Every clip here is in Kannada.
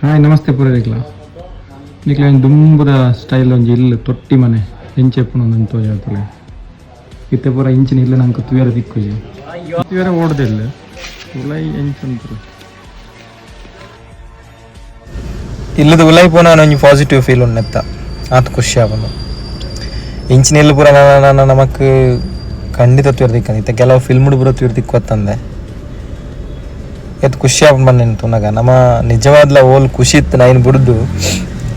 ಹಾಯ್ ನಮಸ್ತೆ ಪೂರೈಕ್ಲ ನಿಕ್ಲ ದುಂಬುದ ಸ್ಟೈಲ್ ಒಂಜಿ ಇಲ್ಲು ತೊಟ್ಟಿ ಮನೆ ಎಂಚೆಪ್ಪುನ ಒಂದು ತೋಜಾತಲೆ ಇತ್ತೆ ಪೂರ ಇಂಚಿನ ಇಲ್ಲ ನಂಗೆ ತುಯರ ದಿಕ್ಕುಜಿ ತುಯರ ಓಡ್ದಿಲ್ಲ ಉಲೈ ಎಂಚಂತರು ಇಲ್ಲದ ಉಲೈ ಪೋನ ಒಂಜಿ ಪಾಸಿಟಿವ್ ಫೀಲ್ ಉಣ್ಣೆತ್ತ ಆತ ಖುಷಿ ಆವನು ಇಂಚಿನ ಇಲ್ಲ ಪೂರ ನಮಕ್ ಖಂಡಿತ ತುಯರ ದಿಕ್ಕ ಇತ್ತೆ ಕೆಲವು ಫಿಲ್ಮ್ಡು ಪೂರ ತುಯರ ದಿಕ್ಕೊತ್ತಂದೆ ಎತ್ತು ಖುಷಿ ಆಗ್ಬಿಟ್ಟು ಬಂದೇನು ತುನಗ ನಮ್ಮ ನಿಜವಾದ್ಲ ಓಲ್ ಖುಷಿ ಇತ್ತು ನೈನ್ ಬಿಡ್ದು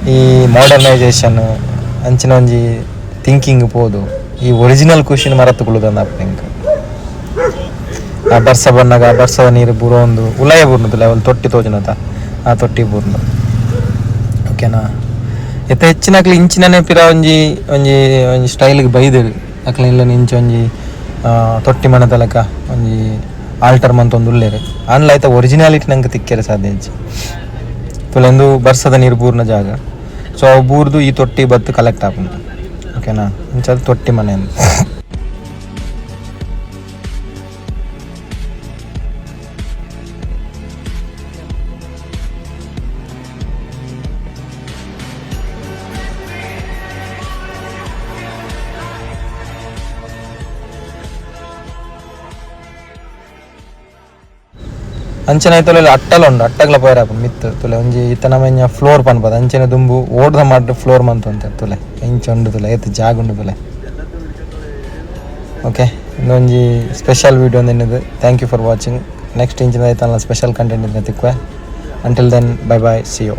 ಈ ಮಾಡರ್ನೈಸೇಷನ್ ಅಂಚಿನ ಒಂಜಿ ಥಿಂಕಿಂಗ್ ಪೋದು ಈ ಒರಿಜಿನಲ್ ಖುಷಿನ ಮರತ್ತುಕೊಳ್ಳೋದು ಅಪ್ಪ ಆ ಬರ್ಸ ಬನ್ನಾಗ ಆ ಬರ್ಸದ ನೀರು ಬುರೋ ಒಂದು ಉಲಯ ಬೂರ್ನದಿಲ್ಲ ಒಂದು ತೊಟ್ಟಿ ತೋಜನದ ಆ ತೊಟ್ಟಿ ಬೂರ್ನು ಓಕೆನಾ ಎತ್ತ ಹೆಚ್ಚಿನಕ್ಲಿ ಇಂಚಿನೇ ಪಿರ ಒಂಜಿ ಒಂಜಿ ಒಂಜಿ ಸ್ಟೈಲ್ಗೆ ಬೈದೇರು ಅಕ್ಲ ಇಲ್ಲ ಇಂಚು ಒಂಜಿ ತೊಟ್ಟಿ ಮಣದಲಕ ಒಂಜಿ ಆಲ್ಟರ್ ಮಂತ್ ಒಂದು ಉಳ್ಳೇರು ಆನ್ಲೈತ ಒರಿಜಿನಾಲಿಟಿ ನಂಗೆ ತಿಕ್ಕೇರೆ ಸಾಧ್ಯ ಹೆಚ್ಚು ತುಲೆಂದು ಬರ್ಸದ ನೀರು ಬೂರ್ನ ಜಾಗ ಸೊ ಅವು ಬೂರ್ದು ಈ ತೊಟ್ಟಿ ಬತ್ತು ಕಲೆಕ್ಟ್ ಆಪುಂಡು ಓಕೆನಾ ಇಂಚದು ತೊಟ್ಟಿ ಮನೆ ಅಂತ ಅಂಚನೆ ತುಲೆ ಅಟ್ಟಲ ಉಂಡು ಅಟ್ಟಗ್ಲ ಪೋಯರಾಪ ಮಿತ್ತು ತುಲೆ ಒಂಜಿ ಇತ್ತ ನಮ ಫ್ಲೋರ್ ಪನ್ಪದ ಅಂಚನೆ ದುಂಬು ಓಡ್ದ ಮಾಡಿ ಫ್ಲೋರ್ ಮಂತು ಅಂತ ತುಲೆ ಇಂಚ ಉಂಡು ತುಲೆ ಎತ್ತು ಜಾಗ ಉಂಡು ತುಲೆ ಓಕೆ ಇನ್ನೊಂಜಿ ಸ್ಪೆಷಲ್ ವಿಡಿಯೋ ಒಂದಿನದು thank you for watching next ಇಂಚಿನ ಆಯ್ತಲ್ಲ ಸ್ಪೆಷಲ್ ಕಂಟೆಂಟ್ ಇಂದ ತಿಕ್ವೆ until then bye bye see you